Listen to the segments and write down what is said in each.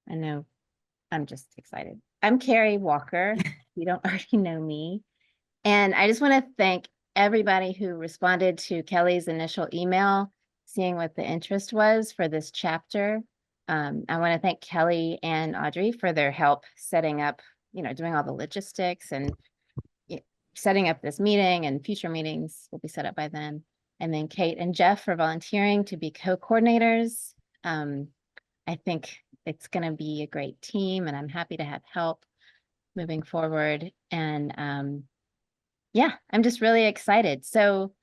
I know I'm just excited. I'm Carrie Walker. You don't already know me. And I just want to thank everybody who responded to Kelly's initial email, seeing what the interest was for this chapter. I want to thank Kelly and Audrey for their help setting up, doing all the logistics and setting up this meeting, and future meetings will be set up by them. And then Kate and Jeff for volunteering to be co-coordinators. I think it's going to be a great team, and I'm happy to have help moving forward. And yeah, I'm just really excited. So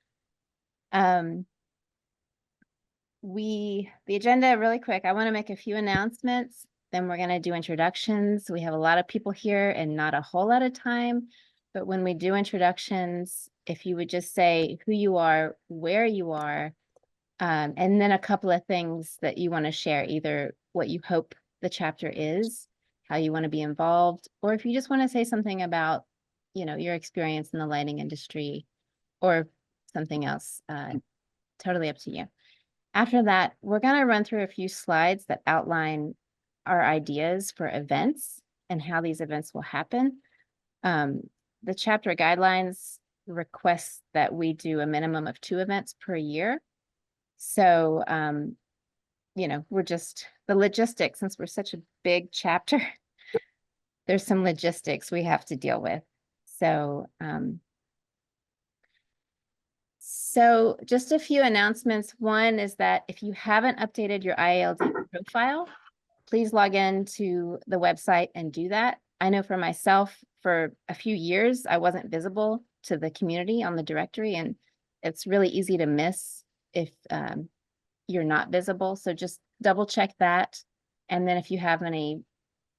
the agenda really quick, I want to make a few announcements, then we're going to do introductions. We have a lot of people here and not a whole lot of time, but when we do introductions, if you would just say who you are, where you are, and then a couple of things that you want to share, either what you hope the chapter is, how you want to be involved, or if you just want to say something about, your experience in the lighting industry or something else, totally up to you. After that, we're going to run through a few slides that outline our ideas for events and how these events will happen. The chapter guidelines request that we do a minimum of 2 events per year. So, we're just the logistics, since we're such a big chapter, there's some logistics we have to deal with. So just a few announcements. One is that if you haven't updated your IALD profile, please log in to the website and do that. I know for myself, for a few years, I wasn't visible to the community on the directory, and it's really easy to miss if you're not visible. So just double check that. And then if you have any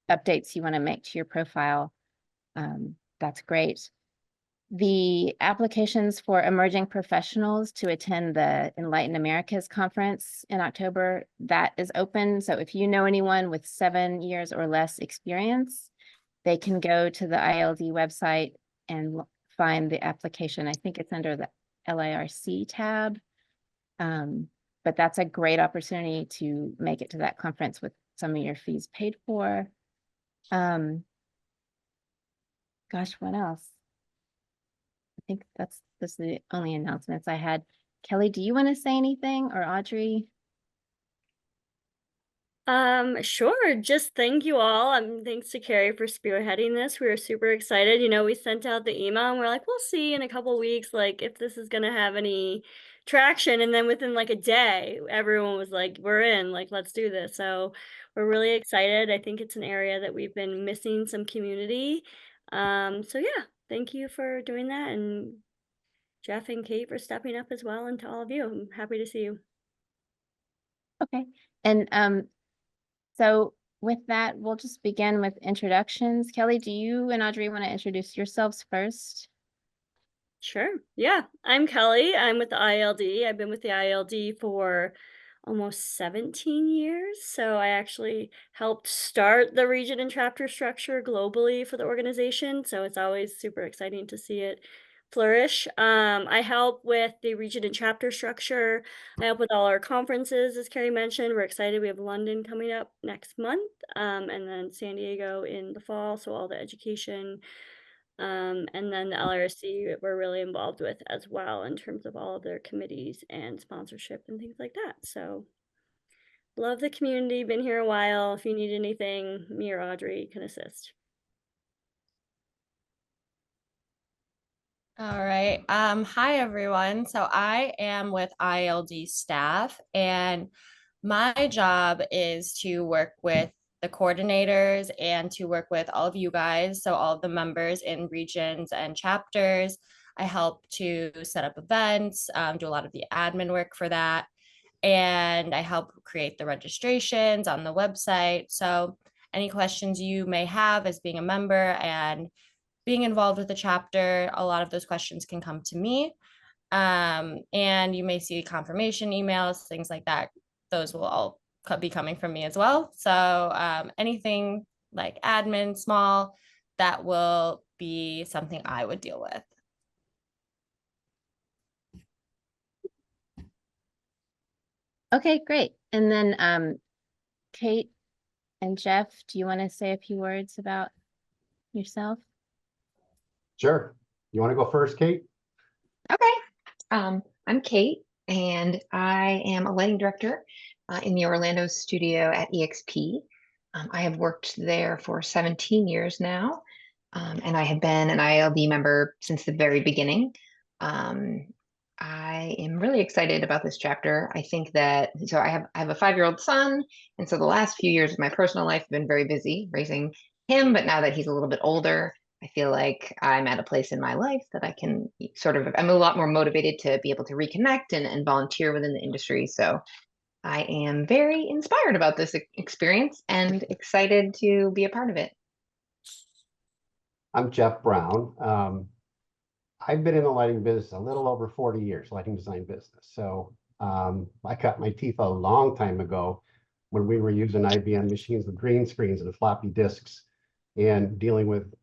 updates you want to make to your profile, that's great. The applications for emerging professionals to attend the Enlighten Americas conference in October, that is open. So if you know anyone with 7 years or less experience, they can go to the ILD website and find the application. I think it's under the LIRC tab. But that's a great opportunity to make it to that conference with some of your fees paid for. Gosh, what else? I think that's the only announcements I had. Kelly, do you want to say anything, or Audrey? Sure. Just thank you all. Thanks to Carrie for spearheading this. We were super excited. We sent out the email and we're like, we'll see in a couple weeks, like if this is gonna have any traction. And then within like a day, everyone was like, we're in, like, let's do this. So we're really excited. I think it's an area that we've been missing some community. So yeah, thank you for doing that, and Jeff and Kate for stepping up as well, and to all of you. I'm happy to see you. Okay. And so with that, we'll just begin with introductions. Kelly, do you and Audrey want to introduce yourselves first? Sure. Yeah. I'm Kelly. I'm with the ILD. I've been with the ILD for almost 17 years. So I actually helped start the region and chapter structure globally for the organization. So it's always super exciting to see it flourish. I help with the region and chapter structure. I help with all our conferences, as Carrie mentioned. We're excited. We have London coming up next month, and then San Diego in the fall. So all the education, and then the LRC we're really involved with as well in terms of all of their committees and sponsorship and things like that. So love the community, been here a while. If you need anything, me or Audrey can assist. All right. Hi everyone. So I am with ILD staff, and my job is to work with the coordinators and to work with all of you guys. So all of the members in regions and chapters. I help to set up events, do a lot of the admin work for that. And I help create the registrations on the website. So any questions you may have as being a member and being involved with the chapter, a lot of those questions can come to me. And you may see confirmation emails, things like that. Those will all be coming from me as well. So anything like admin, small, that will be something I would deal with. Okay, great. And then Kate And Jeff, do you want to say a few words about yourself? Sure. You want to go first, Kate? Okay. I'm Kate, and I am a lighting director in the Orlando studio at EXP. I have worked there for 17 years now, and I have been an IALD member since the very beginning. I am really excited about this chapter. I think that I have a 5-year-old son, and so the last few years of my personal life have been very busy raising him. But now that he's a little bit older, I feel like I'm at a place in my life that I can I'm a lot more motivated to be able to reconnect and volunteer within the industry. So I am very inspired about this experience and excited to be a part of it. I'm Jeff Brown. I've been in the lighting business a little over 40 years, lighting design business. So I cut my teeth a long time ago when we were using IBM machines with green screens and floppy disks and dealing with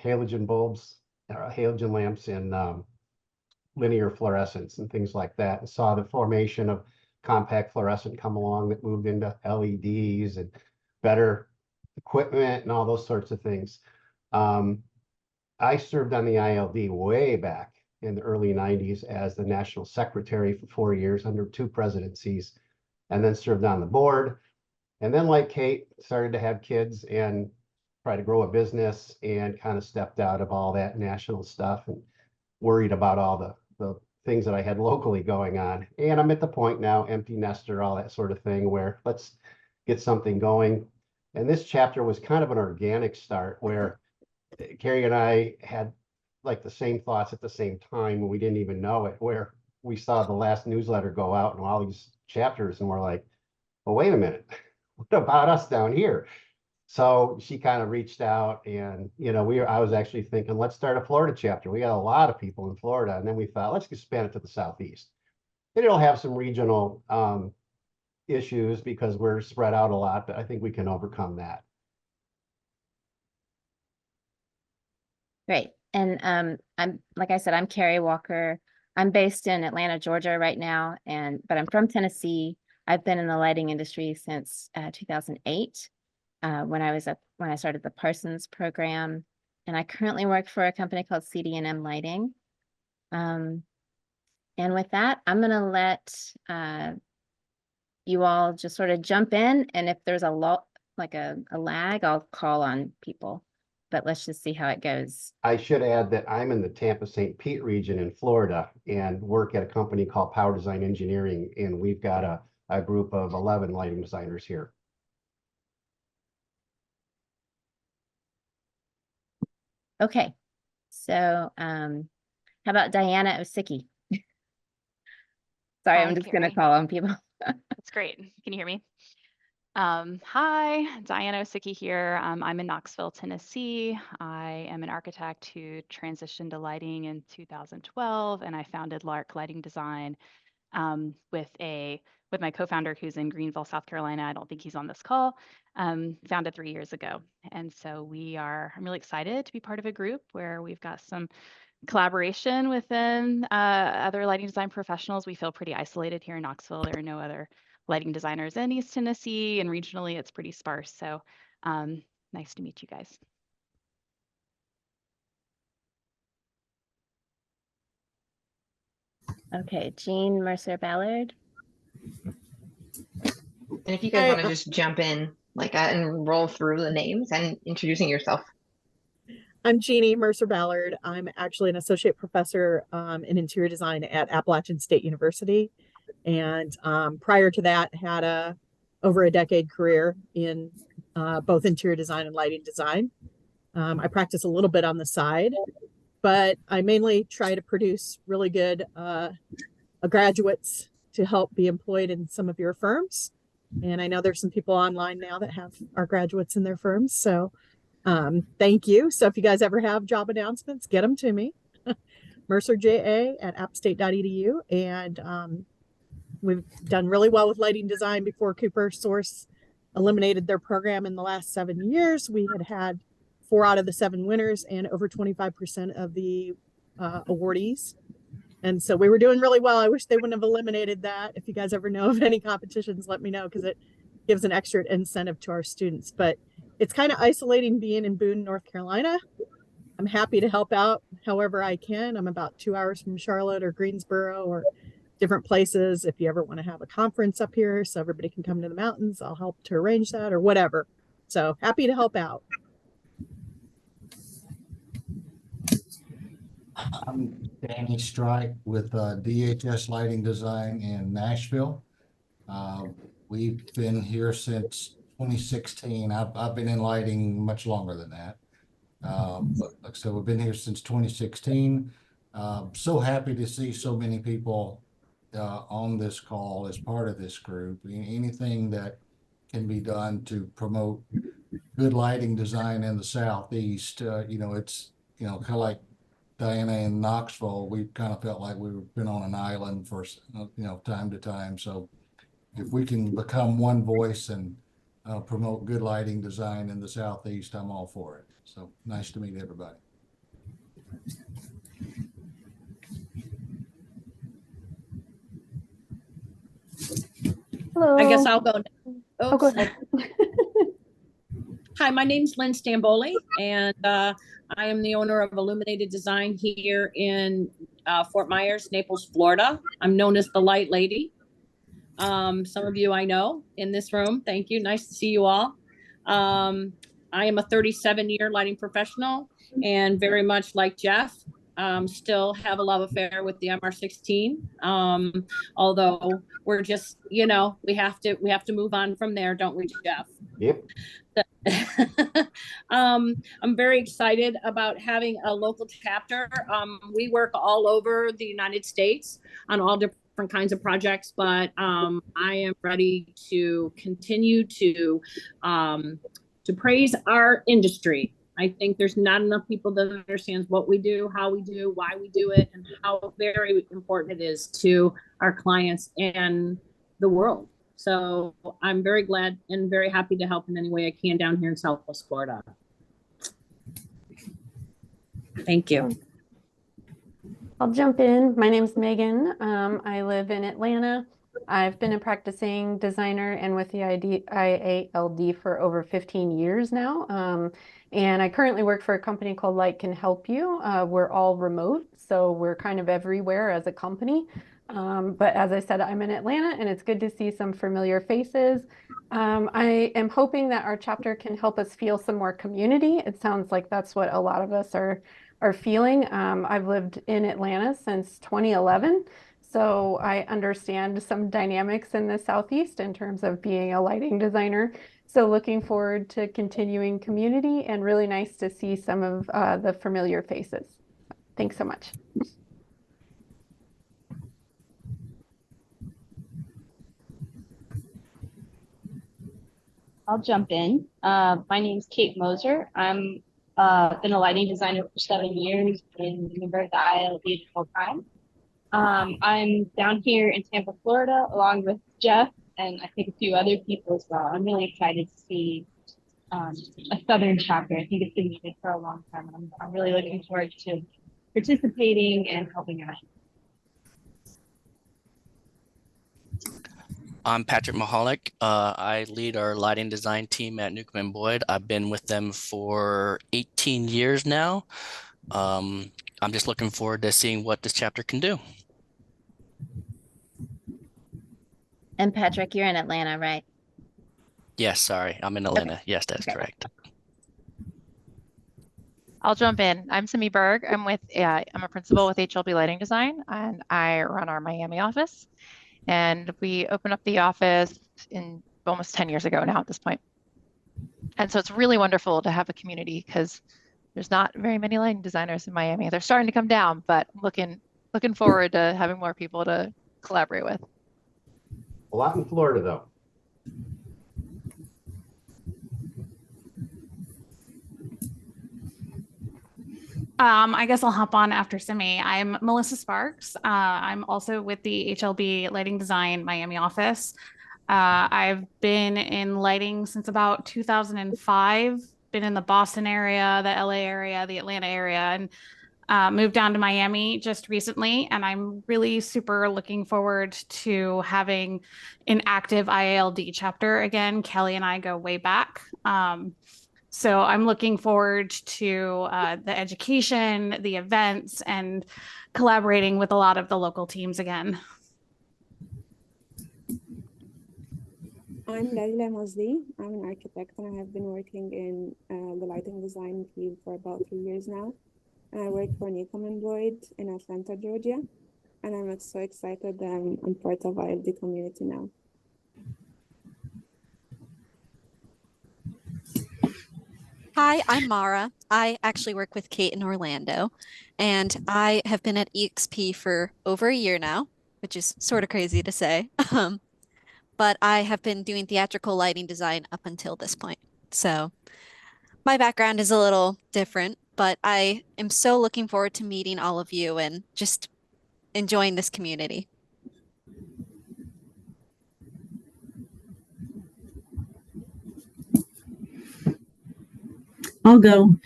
halogen bulbs, halogen lamps, and linear fluorescence and things like that, and saw the formation of compact fluorescent come along that moved into LEDs and better equipment and all those sorts of things. I served on the ILD way back in the early 90s as the national secretary for 4 years under 2 presidencies, and then served on the board. And then, like Kate, started to have kids and try to grow a business, and kind of stepped out of all that national stuff and worried about all the things that I had locally going on. And I'm at the point now, empty nester, all that sort of thing, where let's get something going. And this chapter was kind of an organic start where Carrie and I had like the same thoughts at the same time, and we didn't even know it, where we saw the last newsletter go out and all these chapters, and we're like, well, wait a minute, what about us down here? So she kind of reached out, and I was actually thinking, let's start a Florida chapter. We got a lot of people in Florida, and then we thought, let's expand it to the Southeast. And it'll have some regional issues because we're spread out a lot, but I think we can overcome that. Great. And like I said, I'm Carrie Walker. I'm based in Atlanta, Georgia right now, but I'm from Tennessee. I've been in the lighting industry since 2008. When I started the Parsons program, and I currently work for a company called CD&M Lighting. And with that, I'm gonna let you all just sort of jump in, and if there's a lag, I'll call on people. But let's just see how it goes. I should add that I'm in the Tampa-St. Pete region in Florida and work at a company called Power Design Engineering, and we've got a group of 11 lighting designers here. Okay, so how about Diana Osicki? Sorry, Hi, I'm just Carrie. gonna call on people. That's great. Can you hear me? Hi, Diana Osicki here. I'm in Knoxville, Tennessee. I am an architect who transitioned to lighting in 2012, and I founded Lark Lighting Design with my co-founder who's in Greenville, South Carolina. I don't think he's on this call. Founded 3 years ago. And so I'm really excited to be part of a group where we've got some collaboration within other lighting design professionals. We feel pretty isolated here in Knoxville. There are no other lighting designers in East Tennessee, and regionally it's pretty sparse. So nice to meet you guys. Okay, Jean Mercer Ballard. And if you guys want to just jump in like that and roll through the names and introducing yourself. I'm Jeannie Mercer Ballard. I'm actually an associate professor in interior design at Appalachian State University. And prior to that, had over a decade career in both interior design and lighting design. I practice a little bit on the side, but I mainly try to produce really good graduates to help be employed in some of your firms. And I know there's some people online now that have our graduates in their firms. So thank you. So if you guys ever have job announcements, get them to me. mercerja@appstate.edu. And we've done really well with lighting design before Cooper Source eliminated their program in the last 7 years. We had 4 out of the 7 winners and over 25% of the awardees. And so we were doing really well. I wish they wouldn't have eliminated that. If you guys ever know of any competitions, let me know, because it gives an extra incentive to our students. But it's kind of isolating being in Boone, North Carolina. I'm happy to help out however I can. I'm about 2 hours from Charlotte or Greensboro or different places. If you ever want to have a conference up here so everybody can come to the mountains, I'll help to arrange that or whatever. So happy to help out. I'm Danny Strike with DHS Lighting Design in Nashville. We've been here since 2016. I've been in lighting much longer than that. But like I said, we've been here since 2016. So happy to see so many people on this call as part of this group. Anything that can be done to promote good lighting design in the Southeast, it's, kind of like Diana in Knoxville, we kind of felt like we've been on an island for, time to time. So if we can become one voice and promote good lighting design in the Southeast, I'm all for it. So nice to meet everybody. Hello. I guess I'll go. Oh, go ahead. Hi, my name's Lynn Stamboli, and I am the owner of Illuminated Design here in Fort Myers, Naples, Florida. I'm known as the Light Lady. Some of you I know in this room. Thank you. Nice to see you all. I am a 37-year lighting professional, and very much like Jeff, still have a love affair with the MR16. Although we're just, we have to move on from there, don't we, Jeff? Yep. I'm very excited about having a local chapter. We work all over the United States on all different kinds of projects, but I am ready to continue to praise our industry. I think there's not enough people that understands what we do, how we do, why we do it, and how very important it is to our clients and the world. So I'm very glad and very happy to help in any way I can down here in Southwest Florida. Thank you. I'll jump in. My name's Megan. I live in Atlanta. I've been a practicing designer and with the IALD for over 15 years now. And I currently work for a company called Light Can Help You. We're all remote, so we're kind of everywhere as a company. But as I said, I'm in Atlanta and it's good to see some familiar faces. I am hoping that our chapter can help us feel some more community. It sounds like that's what a lot of us are feeling. I've lived in Atlanta since 2011. So I understand some dynamics in the Southeast in terms of being a lighting designer. So looking forward to continuing community and really nice to see some of the familiar faces. Thanks so much. I'll jump in. My name's Kate Moser. I'm been a lighting designer for 7 years and member of the IALD full time. I'm down here in Tampa, Florida, along with Jeff and I think a few other people as well. I'm really excited to see a Southern chapter. I think it's been needed for a long time. And I'm really looking forward to participating and helping out. I'm Patrick Mahalik. I lead our lighting design team at Newcomb & Boyd. I've been with them for 18 years now. I'm just looking forward to seeing what this chapter can do. And Patrick, you're in Atlanta, right? Yes, sorry, I'm in Atlanta. Okay. Yes, that's Okay. correct. I'll jump in. I'm Simi Berg. I'm a principal with HLB Lighting Design, and I run our Miami office. And we opened up the office in almost 10 years ago now at this point. And so it's really wonderful to have a community because there's not very many lighting designers in Miami. They're starting to come down, but looking forward to having more people to collaborate with. A lot in Florida, though. I guess I'll hop on after Simi. I'm Melissa Sparks. I'm also with the HLB Lighting Design Miami office. I've been in lighting since about 2005, been in the Boston area, the LA area, the Atlanta area, and moved down to Miami just recently, and I'm really super looking forward to having an active IALD chapter again. Kelly and I go way back. So I'm looking forward to the education, the events, and collaborating with a lot of the local teams again. I'm Laila Mosdi. I'm an architect and I have been working in the lighting design field for about 3 years now. And I work for Newcomb & Boyd in Atlanta, Georgia. And I'm so excited that I'm part of ILD community now. Hi, I'm Mara. I actually work with Kate in Orlando, and I have been at EXP for over a year now, which is sort of crazy to say. But I have been doing theatrical lighting design up until this point. So my background is a little different, but I am so looking forward to meeting all of you and just enjoying this community. I'll go.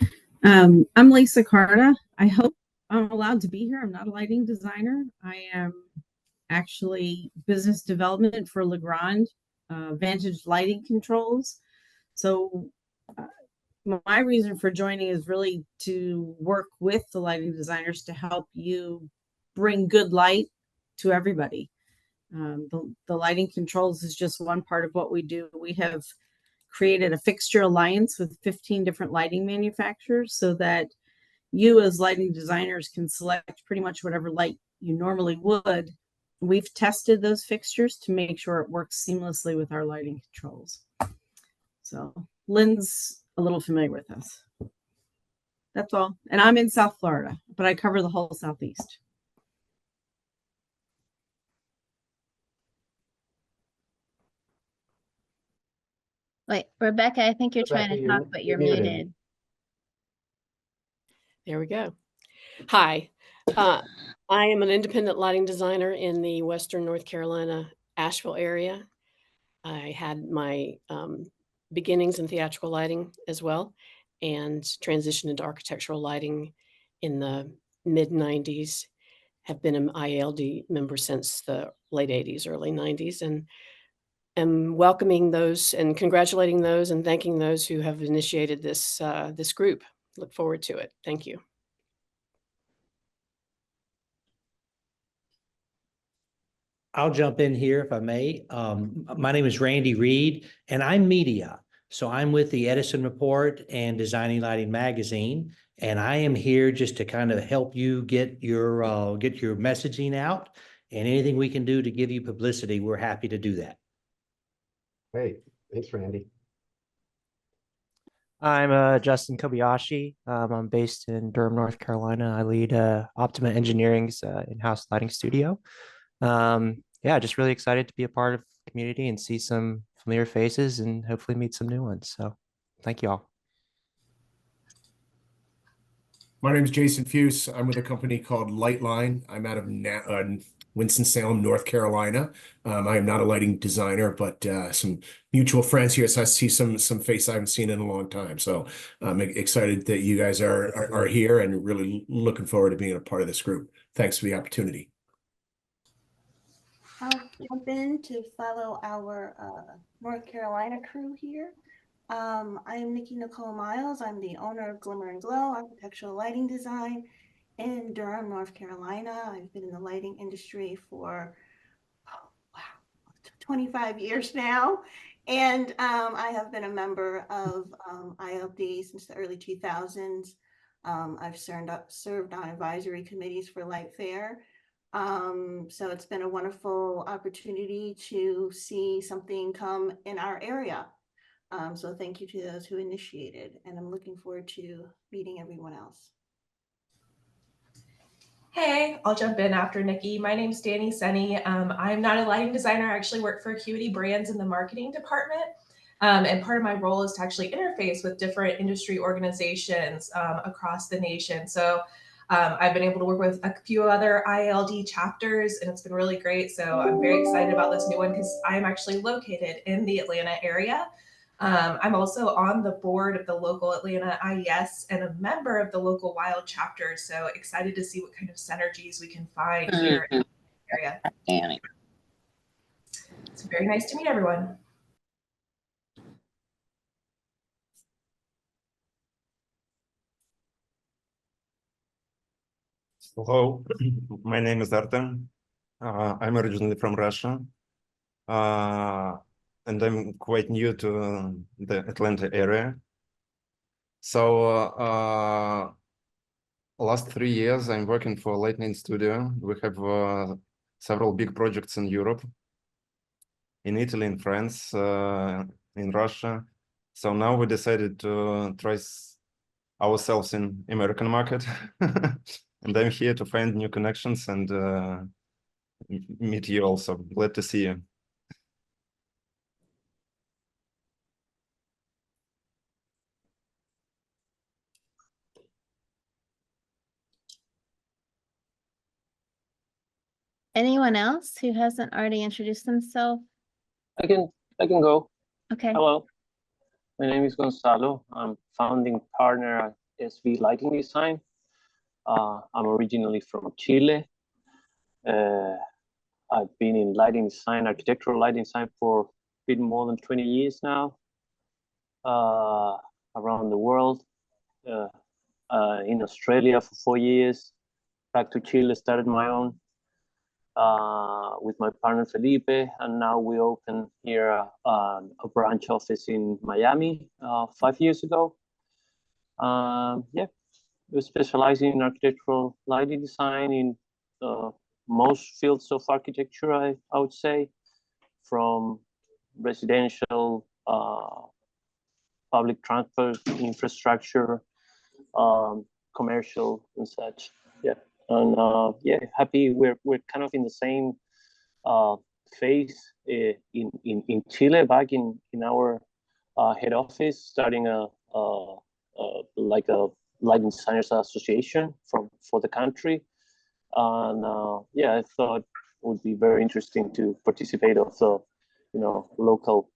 I'm Lisa Carta. I hope I'm allowed to be here. I'm not a lighting designer. I am actually business development for Legrand Vantage Lighting Controls. So my reason for joining is really to work with the lighting designers to help you bring good light to everybody. The lighting controls is just one part of what we do. We have created a fixture alliance with 15 different lighting manufacturers so that you as lighting designers can select pretty much whatever light you normally would. We've tested those fixtures to make sure it works seamlessly with our lighting controls. So Lynn's a little familiar with us. That's all. And I'm in South Florida, but I cover the whole Southeast. Wait, Rebecca, I think you're trying to Rebecca, talk, but you're muted. There we go. Hi, I am an independent lighting designer in the Western North Carolina, Asheville area. I had my beginnings in theatrical lighting as well and transitioned into architectural lighting in the mid-90s. Have been an IALD member since the late 80s, early 90s, and am welcoming those and congratulating those and thanking those who have initiated this this group. Look forward to it. Thank you. I'll jump in here if I may. My name is Randy Reed, and I'm media. So I'm with the Edison Report and Designing Lighting Magazine, and I am here just to kind of help you get your messaging out, and anything we can do to give you publicity, we're happy to do that. Great. Thanks, Randy. I'm Justin Kobayashi. I'm based in Durham, North Carolina. I lead Optima Engineering's in-house lighting studio. Yeah, just really excited to be a part of the community and see some familiar faces and hopefully meet some new ones. So thank you all. My name is Jason Fuse. I'm with a company called Lightline. I'm out of Winston-Salem, North Carolina. I am not a lighting designer, but some mutual friends here. So I see some face I haven't seen in a long time. So I'm excited that you guys are here and really looking forward to being a part of this group. Thanks for the opportunity. I'll jump in to follow our North Carolina crew here. I am Nikki Nicole Miles. I'm the owner of Glimmer and Glow Architectural Lighting Design in Durham, North Carolina. I've been in the lighting industry for 25 years now. And I have been a member of ILD since the early 2000s. I've served on advisory committees for Lightfair. So it's been a wonderful opportunity to see something come in our area. So thank you to those who initiated, and I'm looking forward to meeting everyone else. Hey, I'll jump in after Nikki. My name's Danny Senny. I'm not a lighting designer. I actually work for Acuity Brands in the marketing department. And part of my role is to actually interface with different industry organizations across the nation. So I've been able to work with a few other IALD chapters, and it's been really great. So I'm very excited about this new one because I'm actually located in the Atlanta area. I'm also on the board of the local Atlanta IES and a member of the local WILD chapter. So excited to see what kind of synergies we can find here in the area. It's very nice to meet everyone. Hello, my name is Artem. I'm originally from Russia, and I'm quite new to the Atlanta area. So last 3 years, I'm working for Lightning Studio. We have several big projects in Europe, in Italy, in France, in Russia. So now we decided to try ourselves in American market. And I'm here to find new connections and meet you also. Glad to see you. Anyone else who hasn't already introduced themselves? I can go. Okay. Hello, my name is Gonzalo. I'm founding partner at SV Lighting Design. I'm originally from Chile. I've been in lighting design, architectural lighting design for a bit more than 20 years now, around the world. In Australia for 4 years, back to Chile, started my own with my partner Felipe, and now we open here a branch office in Miami 5 years ago. Yeah, we specialize in architectural lighting design in most fields of architecture, I would say, from residential, public transport infrastructure, commercial and such. Yeah, and yeah, happy we're kind of in the same phase in Chile, back in our head office, starting like a lighting designers association for the country. And yeah, I thought it would be very interesting to participate of the local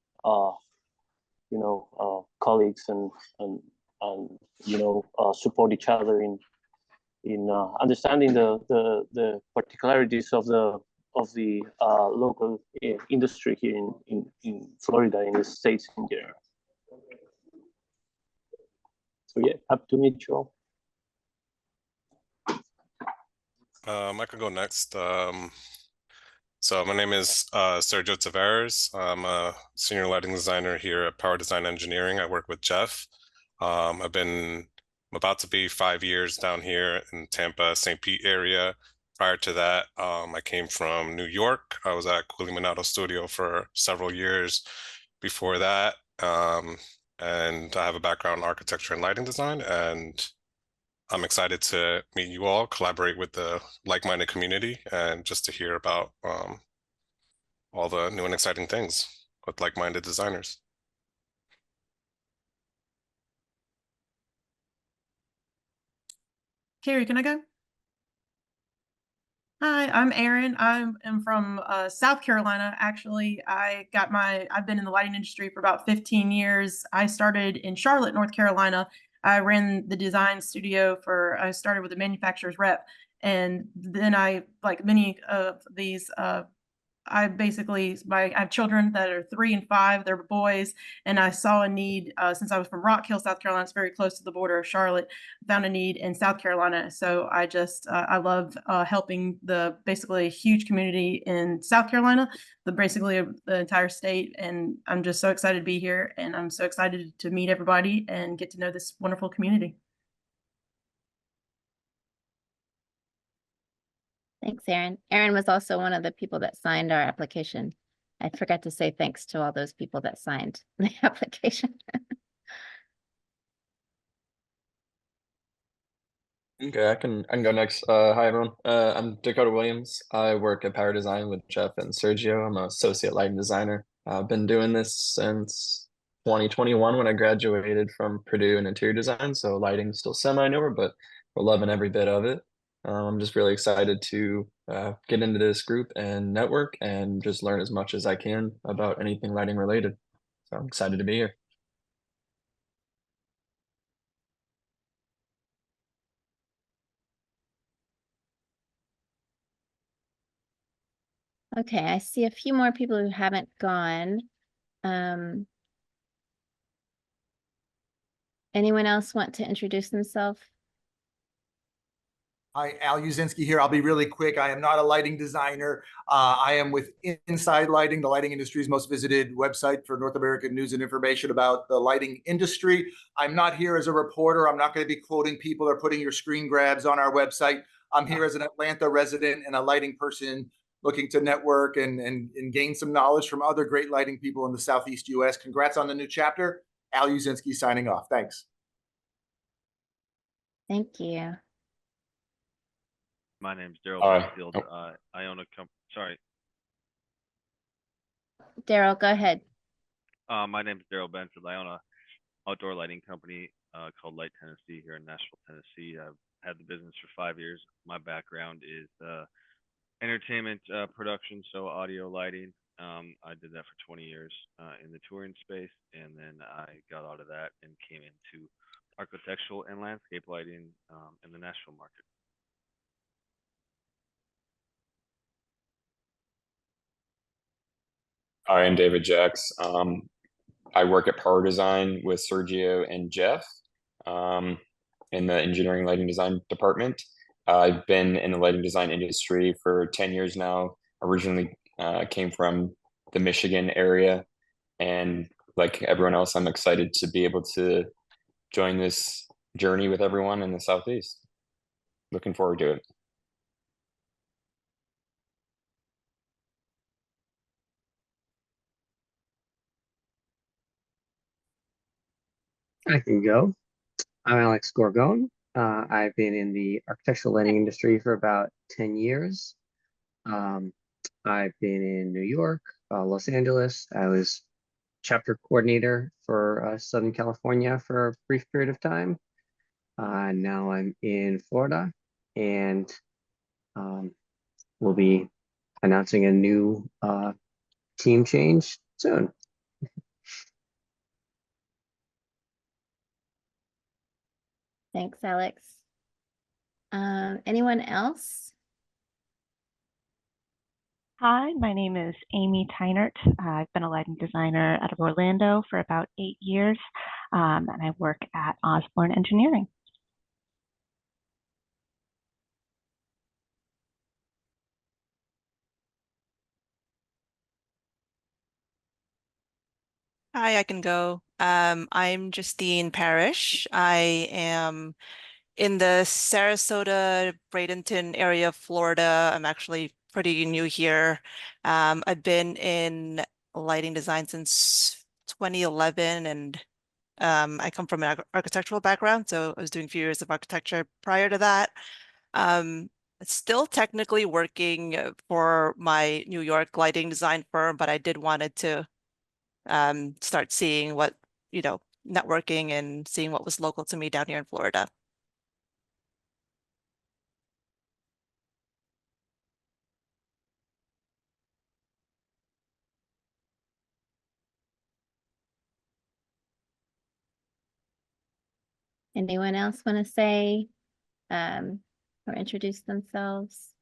colleagues and support each other in understanding the particularities of the local industry here in Florida, in the States in general. So yeah, happy to meet you all. I could go next. So my name is Sergio Tavares. I'm a senior lighting designer here at Power Design Engineering. I work with Jeff. I'm about to be 5 years down here in Tampa, St. Pete area. Prior to that, I came from New York. I was at Quilly Minato Studio for several years before that. And I have a background in architecture and lighting design, and I'm excited to meet you all, collaborate with the like-minded community, and just to hear about all the new and exciting things with like-minded designers. Carrie, can I go? Hi, I'm Erin. I am from South Carolina. Actually, I've been in the lighting industry for about 15 years. I started in Charlotte, North Carolina. I ran the design studio I started with a manufacturer's rep. And then like many of these, I have children that are 3 and 5, they're boys, and I saw a need, since I was from Rock Hill, South Carolina, it's very close to the border of Charlotte, found a need in South Carolina. So I love helping basically a huge community in South Carolina, basically the entire state. And I'm just so excited to be here, and I'm so excited to meet everybody and get to know this wonderful community. Thanks, Erin. Erin was also one of the people that signed our application. I forgot to say thanks to all those people that signed the application. Okay, I can go next. Hi everyone. I'm Dakota Williams. I work at Power Design with Jeff and Sergio. I'm an associate lighting designer. I've been doing this since 2021 when I graduated from Purdue in interior design. So lighting's still semi-newer, but we're loving every bit of it. I'm just really excited to get into this group and network and just learn as much as I can about anything lighting related. So I'm excited to be here. Okay, I see a few more people who haven't gone. Anyone else want to introduce themselves? Hi, Al Uzinski here. I'll be really quick. I am not a lighting designer. I am with Inside Lighting, the lighting industry's most visited website for North American news and information about the lighting industry. I'm not here as a reporter. I'm not going to be quoting people or putting your screen grabs on our website. I'm here as an Atlanta resident and a lighting person looking to network and gain some knowledge from other great lighting people in the Southeast US. Congrats on the new chapter. Al Uzinski signing off. Thanks. Thank you. My name's Daryl Hi. Benfield. I own a company. Sorry. Daryl, go ahead. My name's Daryl Benfield. I own a outdoor lighting company called Light Tennessee here in Nashville, Tennessee. I've had the business for 5 years. My background is entertainment production, so audio lighting. I did that for 20 years in the touring space, and then I got out of that and came into architectural and landscape lighting in the Nashville market. Hi, I'm David Jacks. I work at Power Design with Sergio and Jeff in the engineering lighting design department. I've been in the lighting design industry for 10 years now. Originally came from the Michigan area, and like everyone else, I'm excited to be able to join this journey with everyone in the Southeast. Looking forward to it. I can go. I'm Alex Gorgone. I've been in the architectural lighting industry for about 10 years. I've been in New York, Los Angeles. I was chapter coordinator for Southern California for a brief period of time. Now I'm in Florida, and we'll be announcing a new team change soon. Thanks, Alex. Anyone else? Hi, my name is Amy Tynert. I've been a lighting designer out of Orlando for about 8 years, and I work at Osborne Engineering. Hi, I can go. I'm Justine Parrish. I am in the Sarasota, Bradenton area of Florida. I'm actually pretty new here. I've been in lighting design since 2011, and I come from an architectural background, so I was doing a few years of architecture prior to that. Still technically working for my New York lighting design firm, but I did wanted to start seeing what, networking and seeing what was local to me down here in Florida. Anyone else want to say or introduce themselves?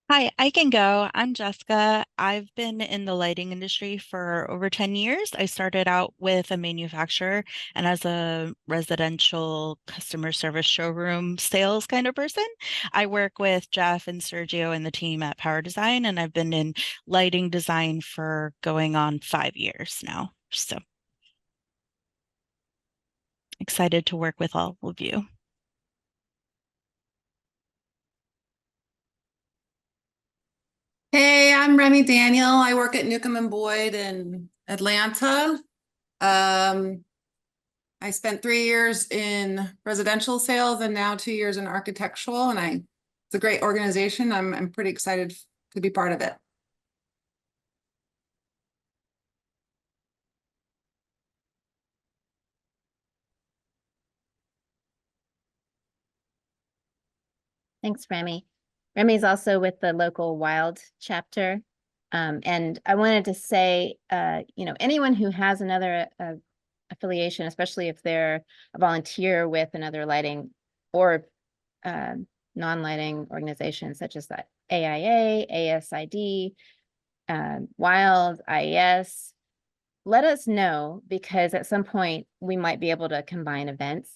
Hi, I can go. I'm Jessica. I've been in the lighting industry for over 10 years. I started out with a manufacturer and as a residential customer service showroom sales kind of person. I work with Jeff and Sergio and the team at Power Design, and I've been in lighting design for going on 5 years now. So excited to work with all of you. Hey, I'm Remy Daniel. I work at Newcomb and Boyd in Atlanta. I spent 3 years in residential sales and now 2 years in architectural, and it's a great organization. I'm pretty excited to be part of it. Thanks, Remy. Remy's also with the local IALD chapter. And I wanted to say, anyone who has another affiliation, especially if they're a volunteer with another lighting or non-lighting organization such as that AIA, ASID, IALD, IES. Let us know, because at some point we might be able to combine events.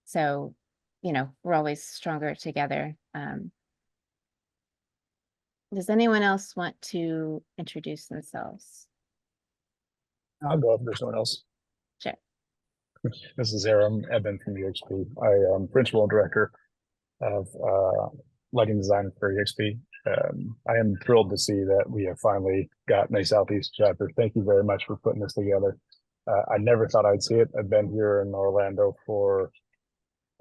So, you know, we're always stronger together. Does anyone else want to introduce themselves? I'll go if there's someone else. Sure. This is Aaron Eben from EXP. I am Principal and Director of Lighting Design for EXP. I am thrilled to see that we have finally gotten a Southeast chapter. Thank you very much for putting this together. I never thought I'd see it. I've been here in Orlando for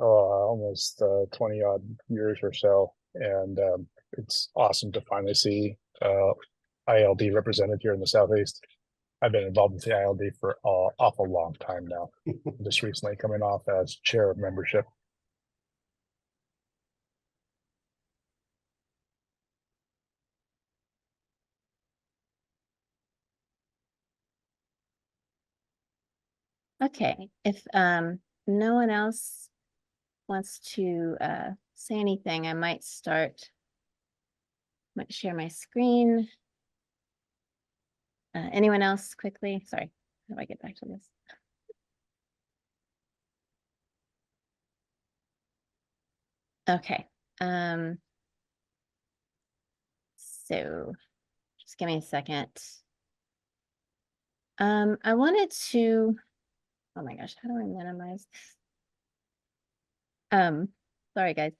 almost 20 odd years or so. And it's awesome to finally see IALD represented here in the Southeast. I've been involved with the IALD for an awful long time now, just recently coming off as chair of membership. Okay, if no one else wants to say anything, I might share my screen. Anyone else quickly? Sorry, how do I get back to this? Okay. So just give me a second. I wanted to, oh my gosh, how do I minimize this? Sorry guys.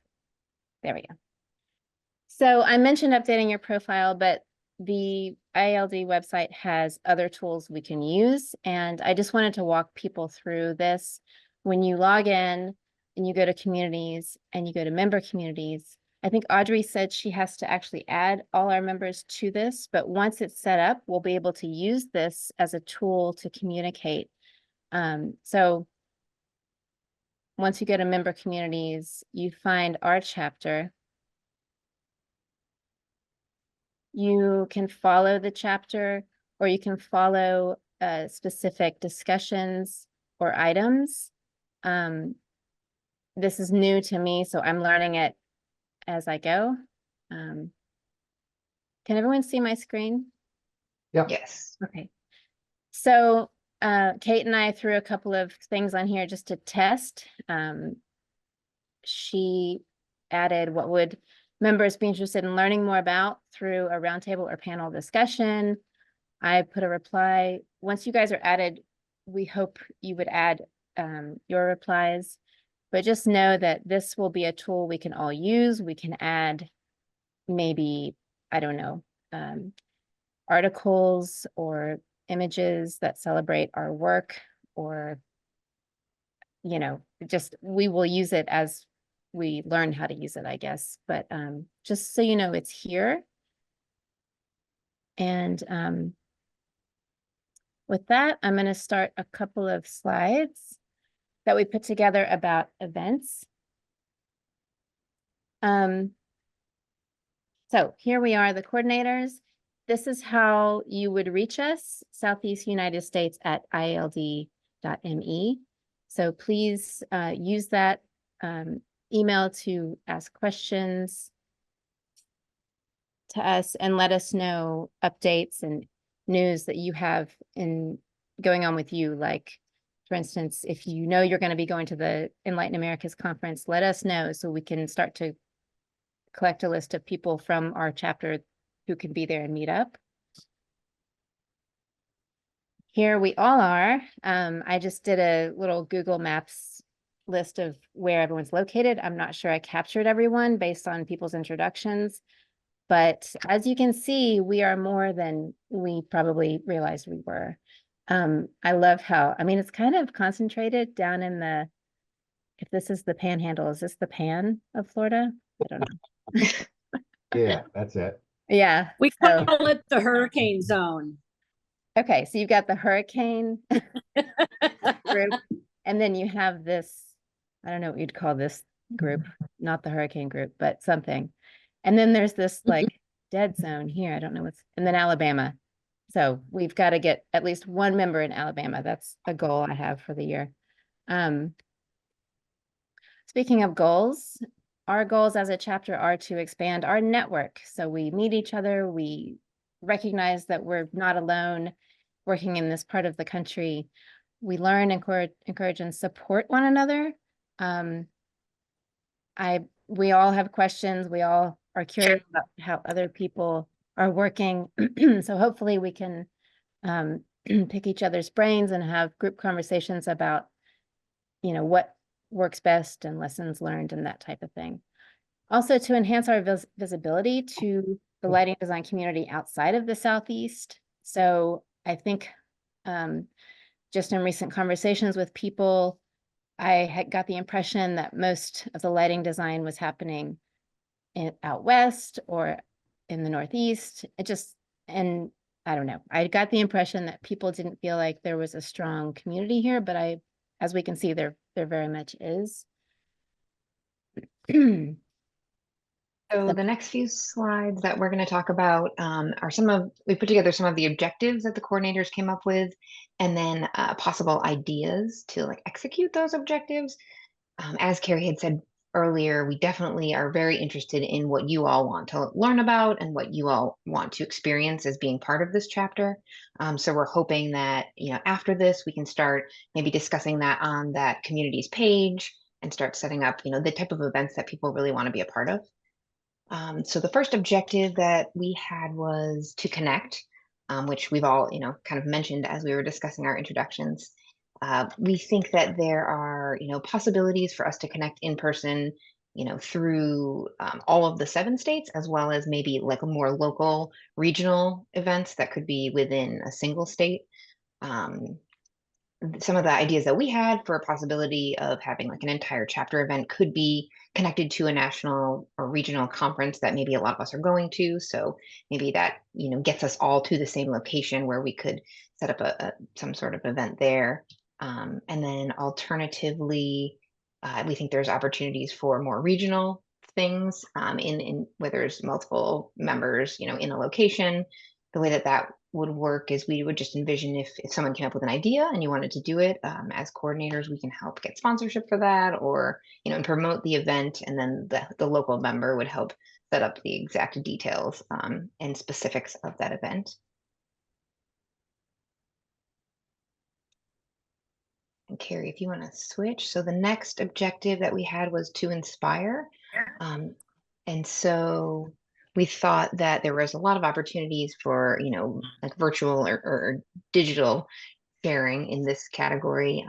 There we go. So I mentioned updating your profile, but the IALD website has other tools we can use. And I just wanted to walk people through this. When you log in and you go to communities and you go to member communities, I think Audrey said she has to actually add all our members to this, but once it's set up, we'll be able to use this as a tool to communicate. So once you go to member communities, you find our chapter. You can follow the chapter, or you can follow specific discussions or items. This is new to me, so I'm learning it as I go. Can everyone see my screen? Yep. Yes. Okay. So Kate and I threw a couple of things on here just to test. She added what would members be interested in learning more about through a roundtable or panel discussion. I put a reply. Once you guys are added, we hope you would add your replies, but just know that this will be a tool we can all use. We can add maybe, I don't know, articles or images that celebrate our work, or, you know, just, we will use it as we learn how to use it, I guess. But just so you know, it's here. And with that, I'm going to start a couple of slides that we put together about events. So here we are, the coordinators. This is how you would reach us, Southeast United States at IALD.me. So please use that email to ask questions to us and let us know updates and news that you have going on with you. Like, for instance, if you know you're going to be going to the Enlighten Americas conference, let us know so we can start to collect a list of people from our chapter who can be there and meet up. Here we all are. I just did a little Google Maps list of where everyone's located. I'm not sure I captured everyone based on people's introductions, but as you can see, we are more than we probably realized we were. I love how, I mean, it's kind of concentrated down in the, if this is the panhandle, is this the pan of Florida? I don't know. Yeah, that's it. Yeah. We call it the hurricane zone. Okay, so you've got the hurricane group, and then you have this, I don't know what you'd call this group, not the hurricane group, but something. And then there's this like dead zone here. I don't know what's, and then Alabama. So we've got to get at least one member in Alabama. That's a goal I have for the year. Speaking of goals, our goals as a chapter are to expand our network. So we meet each other, we recognize that we're not alone working in this part of the country. We learn, encourage, and support one another. We all have questions. We all are curious about how other people are working. So hopefully we can pick each other's brains and have group conversations about, you know, what works best and lessons learned and that type of thing. Also to enhance our visibility to the lighting design community outside of the Southeast. So I think just in recent conversations with people, I had got the impression that most of the lighting design was happening out west or in the Northeast. And I don't know, I got the impression that people didn't feel like there was a strong community here, but as we can see, there very much is. So the next few slides that we're going to talk about are we put together some of the objectives that the coordinators came up with, and then possible ideas to like execute those objectives. As Carrie had said earlier, we definitely are very interested in what you all want to learn about and what you all want to experience as being part of this chapter. So we're hoping that, you know, after this, we can start maybe discussing that on that communities page and start setting up, you know, the type of events that people really want to be a part of. So the first objective that we had was to connect, which we've all, you know, kind of mentioned as we were discussing our introductions. We think that there are, you know, possibilities for us to connect in person, you know, through all of the 7 states, as well as maybe like more local regional events that could be within a single state. Some of the ideas that we had for a possibility of having like an entire chapter event could be connected to a national or regional conference that maybe a lot of us are going to. So maybe that, you know, gets us all to the same location where we could set up some sort of event there. And then alternatively, we think there's opportunities for more regional things in where there's multiple members, you know, in a location. The way that would work is we would just envision if someone came up with an idea and you wanted to do it, as coordinators, we can help get sponsorship for that, or, you know, and promote the event, and then the local member would help set up the exact details and specifics of that event. And Carrie, if you want to switch. So the next objective that we had was to inspire. And so we thought that there was a lot of opportunities for, you know, like virtual or digital sharing in this category.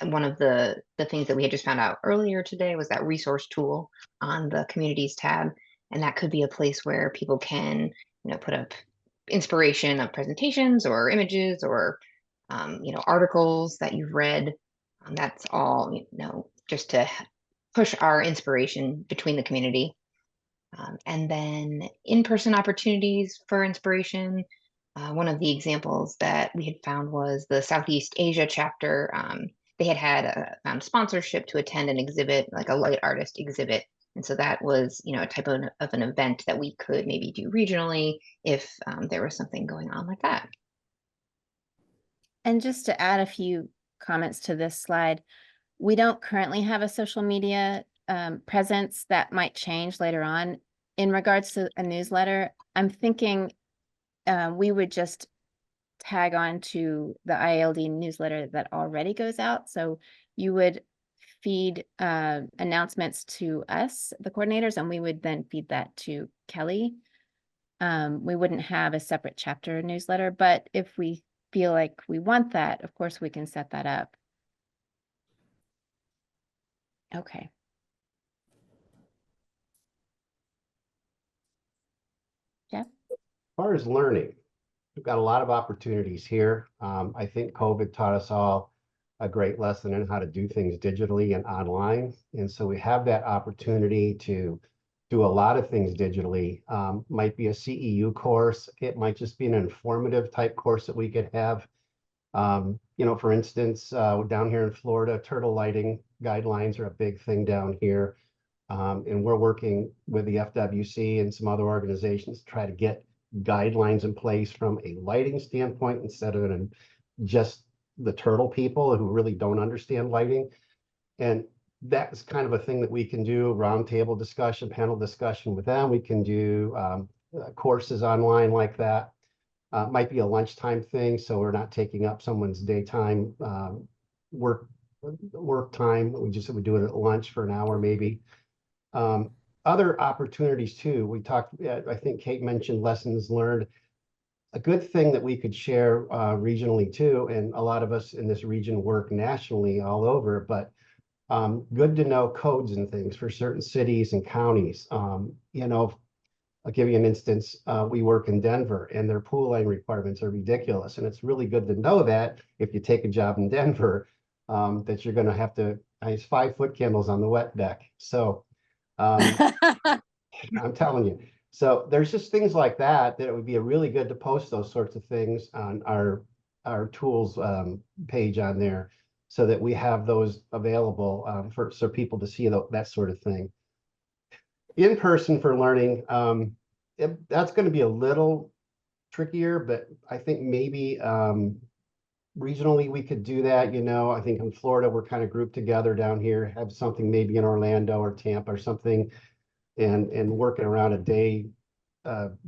And one of the things that we had just found out earlier today was that resource tool on the communities tab. And that could be a place where people can, you know, put up inspiration of presentations or images or, you know, articles that you've read. That's all, you know, just to push our inspiration between the community. And then in-person opportunities for inspiration. One of the examples that we had found was the Southeast Asia chapter. They had a sponsorship to attend an exhibit, like a light artist exhibit. And so that was, you know, a type of an event that we could maybe do regionally if there was something going on like that. And just to add a few comments to this slide, we don't currently have a social media presence. That might change later on. In regards to a newsletter, I'm thinking we would just tag on to the IALD newsletter that already goes out. So you would feed announcements to us, the coordinators, and we would then feed that to Kelly. We wouldn't have a separate chapter newsletter, but if we feel like we want that, of course, we can set that up. Okay. Jeff? As far as learning, we've got a lot of opportunities here. I think COVID taught us all a great lesson in how to do things digitally and online. And so we have that opportunity to do a lot of things digitally. Might be a CEU course. It might just be an informative type course that we could have. You know, for instance, down here in Florida, turtle lighting guidelines are a big thing down here. And we're working with the FWC and some other organizations to try to get guidelines in place from a lighting standpoint instead of just the turtle people who really don't understand lighting. And That's kind of a thing that we can do, roundtable discussion, panel discussion with them. We can do courses online like that. Might be a lunchtime thing, so we're not taking up someone's daytime work time. We do it at lunch for an hour maybe. Other opportunities too. We talked, I think Kate mentioned lessons learned. A good thing that we could share regionally too, and a lot of us in this region work nationally all over, but good to know codes and things for certain cities and counties. You know, I'll give you an instance. We work in Denver and their pool line requirements are ridiculous. And it's really good to know that if you take a job in Denver, that you're going to have to ice 5-foot candles on the wet deck. So I'm telling you. So there's just things like that, that it would be a really good to post those sorts of things on our tools page on there, so that we have those available for people to see that sort of thing. In person for learning, that's going to be a little trickier, but I think maybe regionally we could do that. You know, I think in Florida we're kind of grouped together down here, have something maybe in Orlando or Tampa or something, and working around a day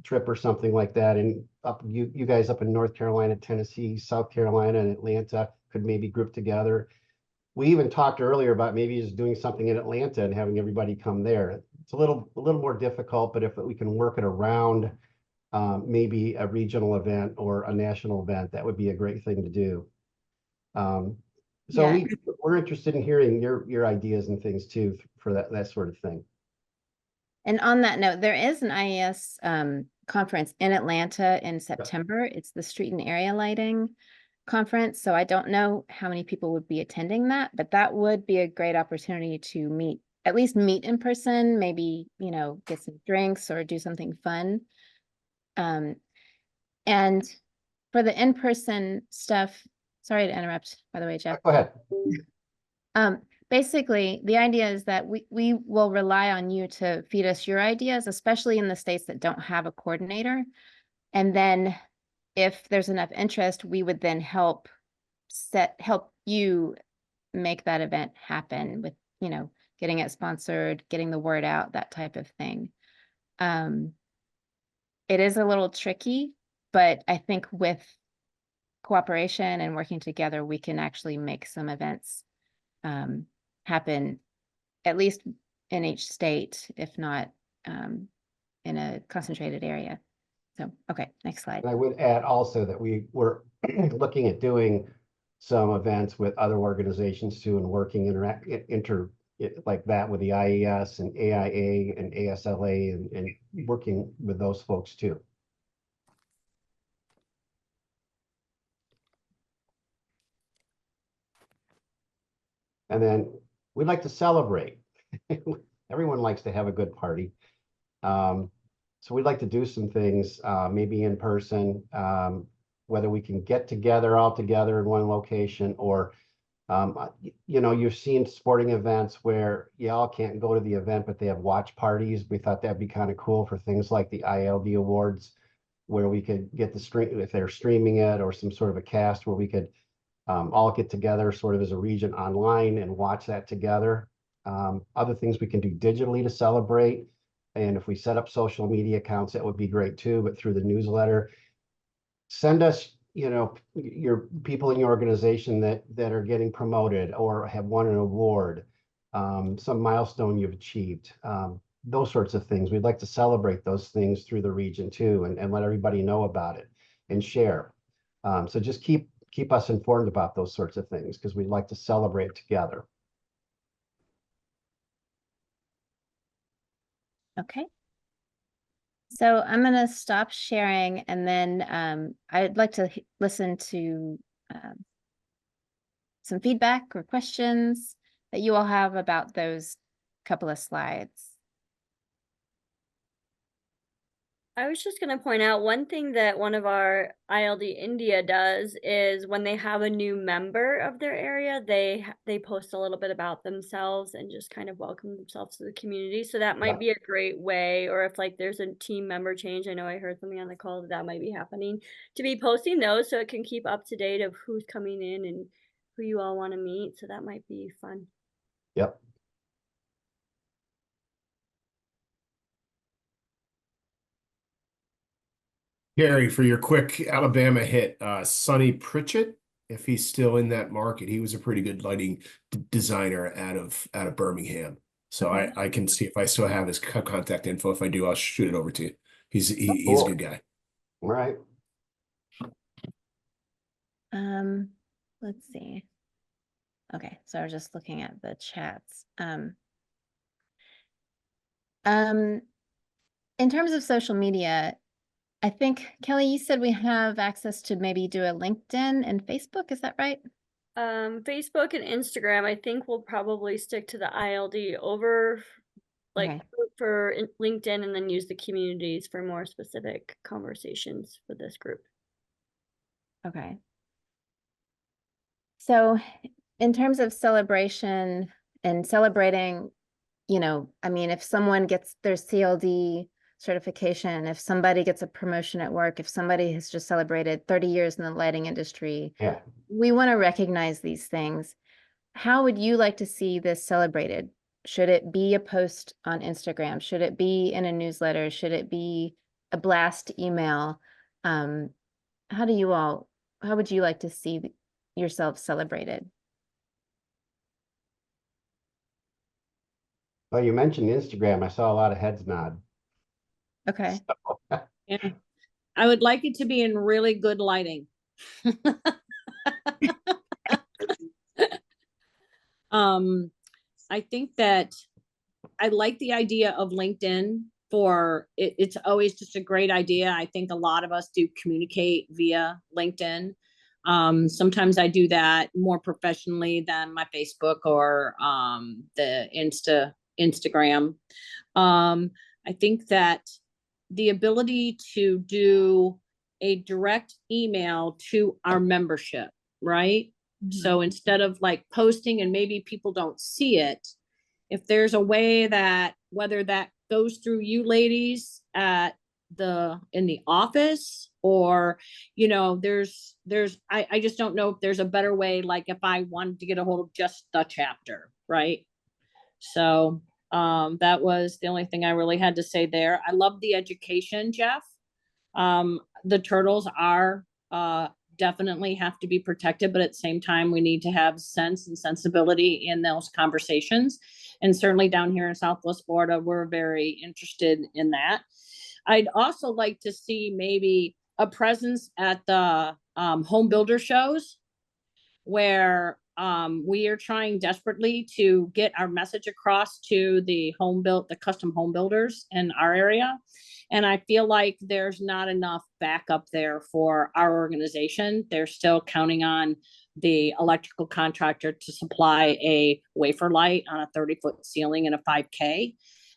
trip or something like that. And up you guys up in North Carolina, Tennessee, South Carolina, and Atlanta could maybe group together. We even talked earlier about maybe just doing something in Atlanta and having everybody come there. It's a little more difficult, but if we can work it around maybe a regional event or a national event, that would be a great thing to do. So we're interested in hearing your ideas and things too for that sort of thing. And on that note, there is an IES conference in Atlanta in September. It's the Street and Area Lighting Conference. So I don't know how many people would be attending that, but that would be a great opportunity to at least meet in person, maybe, you know, get some drinks or do something fun. And for the in-person stuff, sorry to interrupt, by the way, Jeff. Go ahead. Basically, the idea is that we will rely on you to feed us your ideas, especially in the states that don't have a coordinator. And then if there's enough interest, we would then help you make that event happen with, you know, getting it sponsored, getting the word out, that type of thing. It is a little tricky, but I think with cooperation and working together, we can actually make some events happen, at least in each state, if not in a concentrated area. So, okay, next slide. And I would add also that we were looking at doing some events with other organizations too, and working like that with the IES and AIA and ASLA and working with those folks too. And then we'd like to celebrate. Everyone likes to have a good party. So we'd like to do some things, maybe in person, whether we can get together all together in one location, or, you know, you've seen sporting events where y'all can't go to the event, but they have watch parties. We thought that'd be kind of cool for things like the IALD Awards, where we could get the stream, if they're streaming it, or some sort of a cast where we could all get together sort of as a region online and watch that together. Other things we can do digitally to celebrate. And if we set up social media accounts, that would be great too, but through the newsletter. Send us, you know, your people in your organization that are getting promoted or have won an award, some milestone you've achieved, those sorts of things. We'd like to celebrate those things through the region too, and let everybody know about it and share. So just keep us informed about those sorts of things, because we'd like to celebrate together. Okay. So I'm going to stop sharing, and then I'd like to listen to some feedback or questions that you all have about those couple of slides. I was just going to point out one thing that one of our ILD India does is when they have a new member of their area, they post a little bit about themselves and just kind of welcome themselves to the community. So that might be a great way, or if like there's a team member change, I know I heard something on the call that might be happening, to be posting those so it can keep up to date of who's coming in and who you all want to meet. So that might be fun. Yep. Carrie, for your quick Alabama hit, Sonny Pritchett, if he's still in that market, he was a pretty good lighting designer out of Birmingham. So I can see if I still have his contact info. If I do, I'll shoot it over to you. He's a good guy. All right. Let's see. Okay, so we're just looking at the chats. In terms of social media, I think, Kelly, you said we have access to maybe do a LinkedIn and Facebook, is that right? Facebook and Instagram, I think we'll probably stick to the ILD over Okay. for LinkedIn, and then use the communities for more specific conversations with this group. Okay. So in terms of celebration and celebrating, you know, I mean, if someone gets their CLD certification, if somebody gets a promotion at work, if somebody has just celebrated 30 years in the lighting industry, Yeah. we want to recognize these things. How would you like to see this celebrated? Should it be a post on Instagram? Should it be in a newsletter? Should it be a blast email? How would you like to see yourself celebrated? Well, you mentioned Instagram. I saw a lot of heads nod. Okay. Yeah. I would like it to be in really good lighting. I think that I like the idea of LinkedIn for it. It's always just a great idea. I think a lot of us do communicate via LinkedIn. Sometimes I do that more professionally than my Facebook or the Instagram. I think that the ability to do a direct email to our membership, right? So instead of like posting and maybe people don't see it, if there's a way that whether that goes through you ladies in the office, or you know, I just don't know if there's a better way, like if I wanted to get a hold of just the chapter, right? So that was the only thing I really had to say there. I love the education, Jeff. The turtles are definitely have to be protected, but at the same time, we need to have sense and sensibility in those conversations. And certainly down here in Southwest Florida, we're very interested in that. I'd also like to see maybe a presence at the home builder shows, where we are trying desperately to get our message across to the custom home builders in our area. And I feel like there's not enough backup there for our organization. They're still counting on the electrical contractor to supply a wafer light on a 30-foot ceiling and a 5K.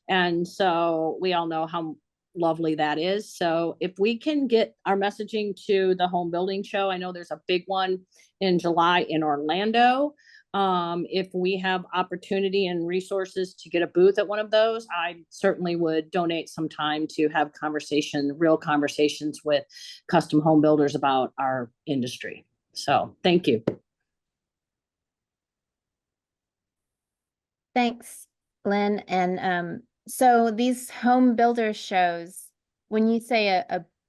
And so we all know how lovely that is. So if we can get our messaging to the home building show, I know there's a big one in July in Orlando. If we have opportunity and resources to get a booth at one of those, I certainly would donate some time to have real conversations with custom home builders about our industry. So thank you. Thanks, Lynn. And so these home builder shows, when you say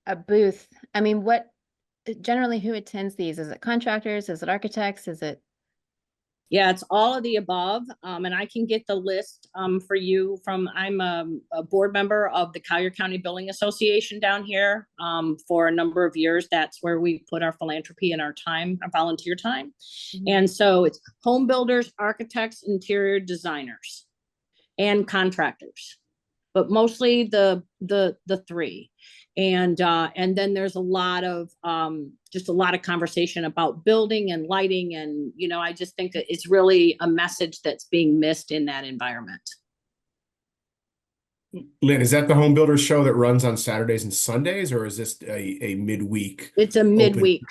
a booth, I mean, generally who attends these? Is it contractors? Is it architects? Is it? Yeah, it's all of the above. And I can get the list for you I'm a board member of the Collier County Building Association down here for a number of years. That's where we put our philanthropy and our time, our volunteer time. And so it's home builders, architects, interior designers, and contractors, but mostly the three. And then there's a lot of conversation about building and lighting. And, you know, I just think that it's really a message that's being missed in that environment. Lynn, is that the home builders show that runs on Saturdays and Sundays, or is this a midweek? It's a midweek.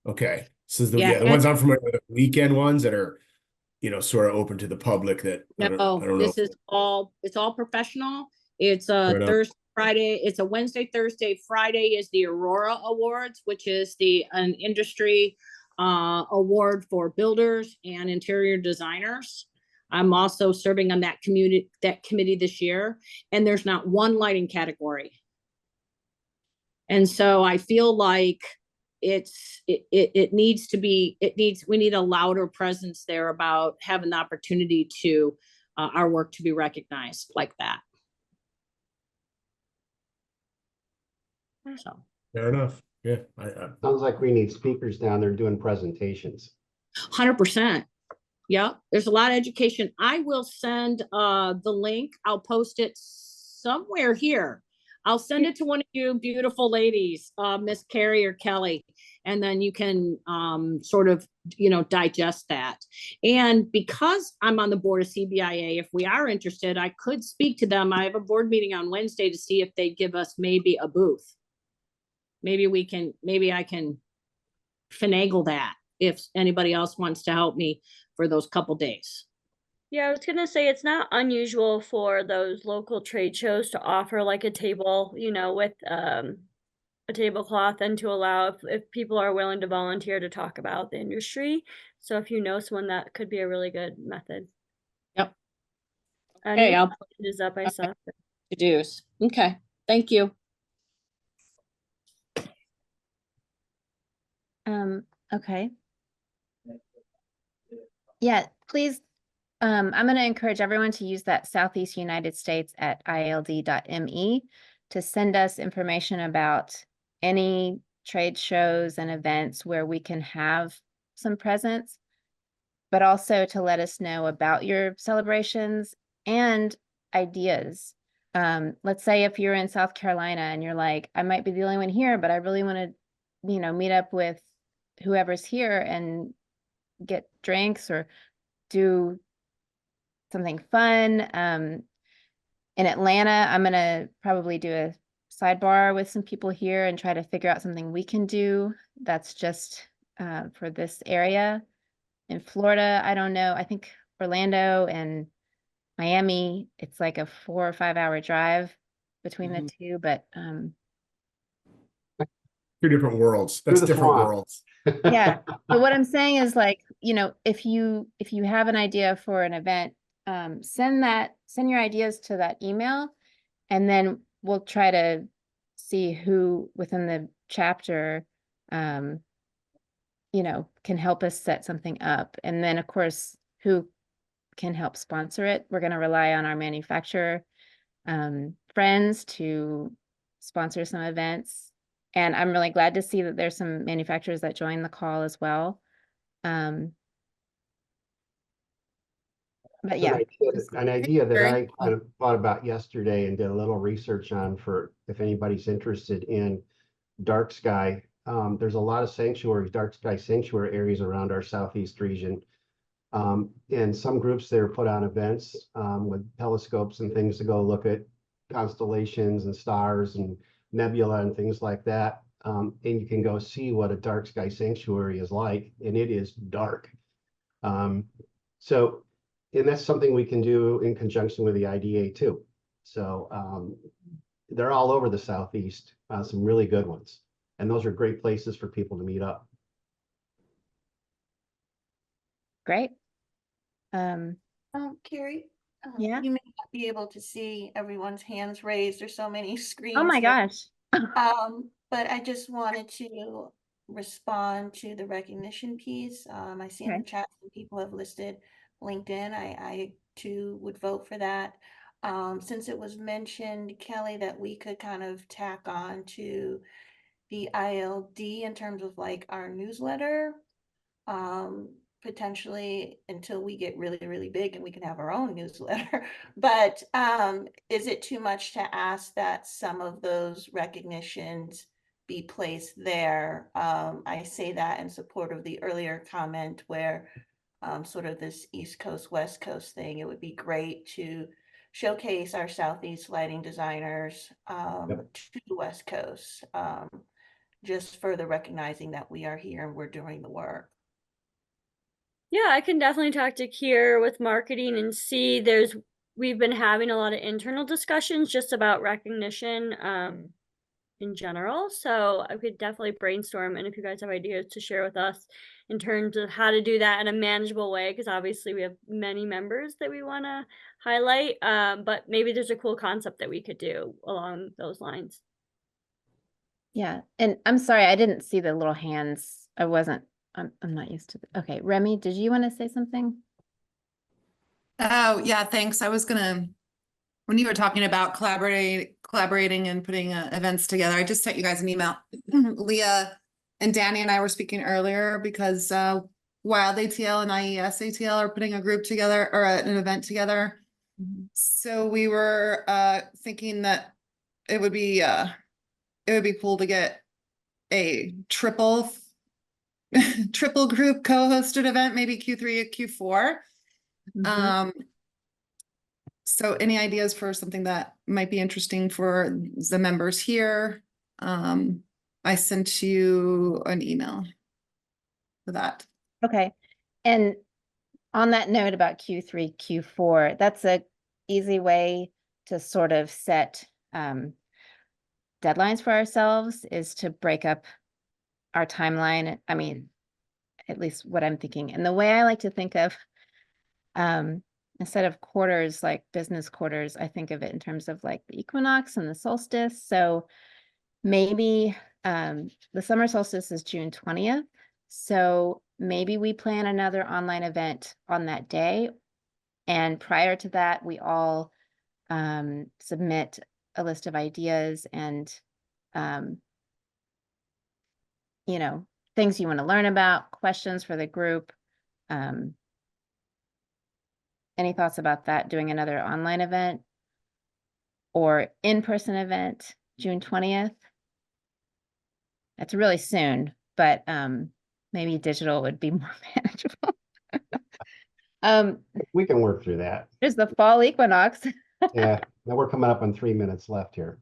Okay. So the ones I'm familiar with are the weekend ones that are, you know, sort of open to the public that I don't know. It's all professional. It's a Thursday, Friday. It's a Wednesday, Thursday, Friday is the Aurora Awards, which is an industry award for builders and interior designers. I'm also serving on that committee this year, and there's not one lighting category. And so I feel like it needs to be, we need a louder presence there about having the opportunity to our work to be recognized like that. So Fair enough. Yeah. Sounds like we need speakers down there doing presentations. 100%. Yeah, there's a lot of education. I will send the link. I'll post it somewhere here. I'll send it to one of you beautiful ladies, Miss Carrie or Kelly, and then you can sort of, digest that. And because I'm on the board of CBIA, if we are interested, I could speak to them. I have a board meeting on Wednesday to see if they give us maybe a booth. Maybe I can finagle that if anybody else wants to help me for those couple days. Yeah, I was gonna say it's not unusual for those local trade shows to offer like a table, with a tablecloth, and to allow if people are willing to volunteer to talk about the industry. So if you know someone, that could be a really good method. Yep. Hey, I'll put it up. I saw to-dos. Okay, thank you. Okay. Yeah, please. I'm going to encourage everyone to use that Southeast United States at IALD.me to send us information about any trade shows and events where we can have some presence, but also to let us know about your celebrations and ideas. Let's say if you're in South Carolina and you're like, I might be the only one here, but I really want to, meet up with whoever's here and get drinks or do something fun. In Atlanta, I'm going to probably do a sidebar with some people here and try to figure out something we can do that's just for this area. In Florida, I don't know. I think Orlando and Miami, it's like a 4 or 5 hour drive between the two, but Two different worlds. That's different worlds. yeah. But what I'm saying is, like, if you have an idea for an event, send your ideas to that email, and then we'll try to see who within the chapter can help us set something up. And then of course, who can help sponsor it. We're going to rely on our manufacturer friends to sponsor some events. And I'm really glad to see that there's some manufacturers that join the call as well. But yeah. An idea that I kind of thought about yesterday and did a little research on, for if anybody's interested in dark sky. There's a lot of dark sky sanctuary areas around our Southeast region. And some groups there put on events with telescopes and things to go look at constellations and stars and nebula and things like that. And you can go see what a dark sky sanctuary is like, and it is dark. And that's something we can do in conjunction with the IDA too. So they're all over the Southeast, some really good ones. And those are great places for people to meet up. Great. Carrie, yeah, you may not be able to see everyone's hands raised. There's so many screens. Oh my gosh. But I just wanted to respond to the recognition piece. I see in the chat some people have listed LinkedIn. I too would vote for that. Since it was mentioned, Kelly, that we could kind of tack on to the ILD in terms of like our newsletter, potentially until we get really, really big and we can have our own newsletter. But is it too much to ask that some of those recognitions be placed there? I say that in support of the earlier comment where sort of this East Coast, West Coast thing, it would be great to showcase our Southeast lighting designers to the West Coast, just further recognizing that we are here and we're doing the work. Yeah, I can definitely talk to Kier with marketing and see we've been having a lot of internal discussions just about recognition in general. So I could definitely brainstorm, and if you guys have ideas to share with us in terms of how to do that in a manageable way, because obviously we have many members that we want to highlight, but maybe there's a cool concept that we could do along those lines. Yeah, and I'm sorry, I didn't see the little hands. I'm not used to okay, Remy, did you want to say something? Oh, yeah, thanks. I was gonna, when you were talking about collaborating and putting events together, I just sent you guys an email. Leah and Danny and I were speaking earlier because Wild ATL and IES ATL are putting a group together or an event together. So we were thinking that it would be cool to get a triple group co-hosted event, maybe Q3 or Q4. So any ideas for something that might be interesting for the members here? I sent you an email for that. Okay, and on that note about Q3, Q4, that's a easy way to sort of set deadlines for ourselves, is to break up our timeline. I mean, at least what I'm thinking. And the way I like to think of instead of quarters, like business quarters, I think of it in terms of like the equinox and the solstice. So maybe the summer solstice is June 20th. So maybe we plan another online event on that day. And prior to that, we all submit a list of ideas and, you know, things you want to learn about, questions for the group. Any thoughts about that, doing another online event or in-person event, June 20th? That's really soon, but maybe digital would be more manageable. We can work through that. There's the fall equinox. Yeah, now we're coming up on 3 minutes left here.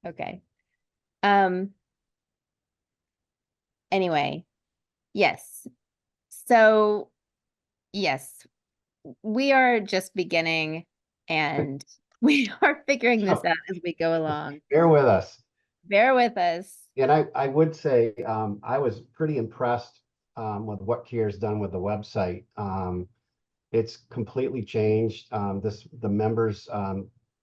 Okay. Anyway, yes. So, yes, we are just beginning and we are figuring this out as we go along. Bear with us. Bear with us. And I would say I was pretty impressed with what Kier's done with the website. It's completely changed. The members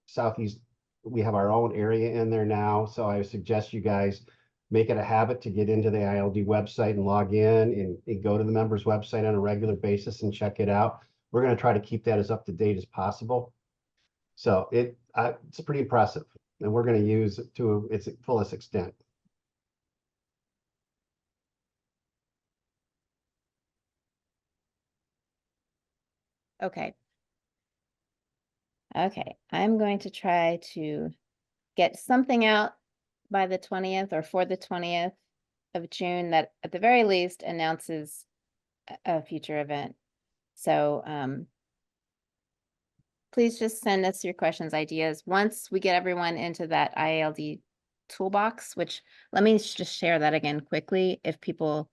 Southeast, we have our own area in there now. So I suggest you guys make it a habit to get into the ILD website and log in and go to the members website on a regular basis and check it out. We're going to try to keep that as up to date as possible. So it's pretty impressive, and we're going to use it to its fullest extent. Okay. Okay, I'm going to try to get something out by the 20th or for the 20th of June that at the very least announces a future event. So please just send us your questions, ideas. Once we get everyone into that IALD toolbox, which let me just share that again quickly if people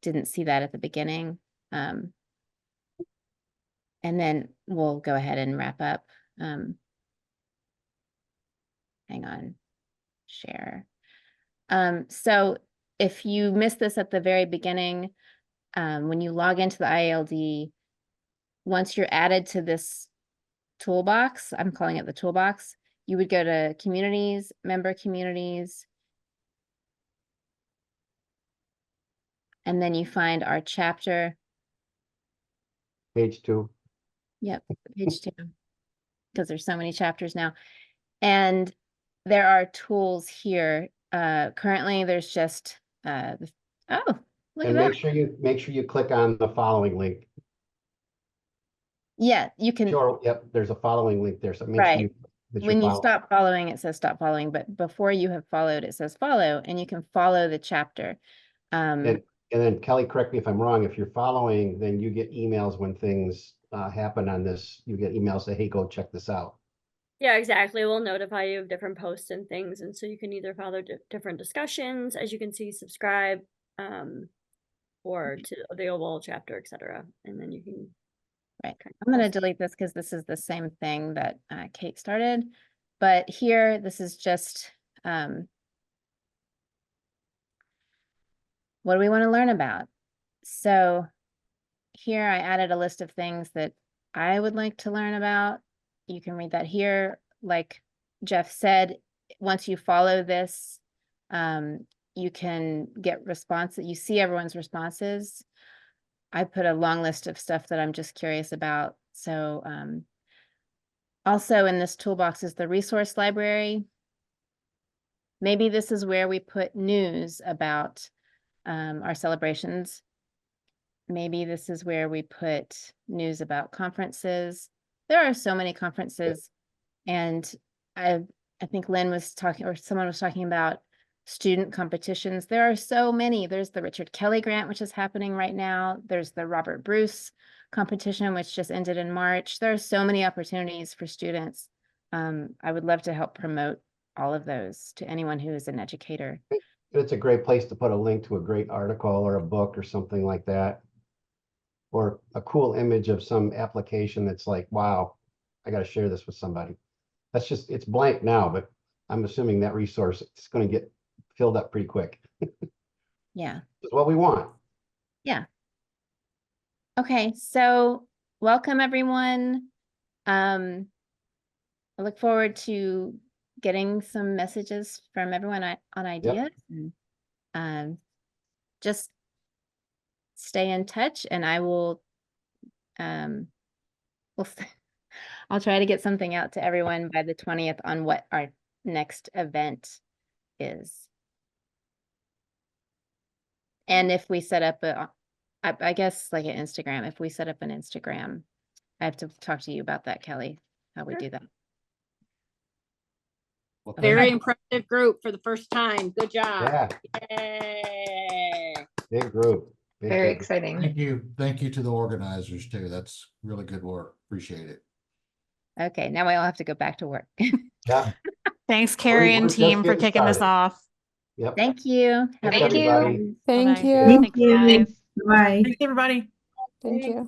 didn't see that at the beginning. And then we'll go ahead and wrap up. Hang on, share. So if you missed this at the very beginning, when you log into the IALD, once you're added to this toolbox, I'm calling it the toolbox, you would go to communities, member communities, and then you find our chapter. Page 2. Yep, page 2, because there's so many chapters now. And there are tools here. Currently there's just, oh, look And at that. make sure you click on the following link. Yeah, you can. Sure, yep, there's a following link there. So make Right. sure that When you follow. stop following, it says stop following, but before you have followed, it says follow, and you can follow the chapter. And then Kelly, correct me if I'm wrong, if you're following, then you get emails when things happen on this. You get emails say, hey, go check this out. Yeah, exactly. We'll notify you of different posts and things. And so you can either follow different discussions, as you can see, subscribe, or to the overall chapter, etc. And then you can. Right. I'm going to delete this because this is the same thing that Kate started. But here, this is just what do we want to learn about? So here I added a list of things that I would like to learn about. You can read that here. Like Jeff said, once you follow this, you can get responses. You see everyone's responses. I put a long list of stuff that I'm just curious about. So also in this toolbox is the resource library. Maybe this is where we put news about our celebrations. Maybe this is where we put news about conferences. There are so many conferences, and I think Lynn was talking, or someone was talking about student competitions. There are so many. There's the Richard Kelly grant, which is happening right now. There's the Robert Bruce competition, which just ended in March. There are so many opportunities for students. I would love to help promote all of those to anyone who is an educator. It's a great place to put a link to a great article or a book or something like that. Or a cool image of some application that's like, wow, I got to share this with somebody. That's just, it's blank now, but I'm assuming that resource is going to get filled up pretty quick. Yeah. That's what we want. Yeah. Okay, so welcome everyone. I look forward to getting some messages from everyone on ideas. And, just stay in touch, and I will I'll try to get something out to everyone by the 20th on what our next event is. And if we set up I guess like an Instagram, if we set up an Instagram, I have to talk to you about that, Kelly, how we do that. Well, Very impressive group for the first time. Good job. Yeah. Yay. Big group. Very exciting. Thank you to the organizers too. That's really good work. Appreciate it. Okay, now we all have to go back to work. Yeah. Thanks, Carrie and We're just team, for getting kicking this started. off. Yep. Thank you. Have a Thank good you. one. Thank Bye-bye. you. Thanks, guys. Bye. Thanks, everybody. Thank you.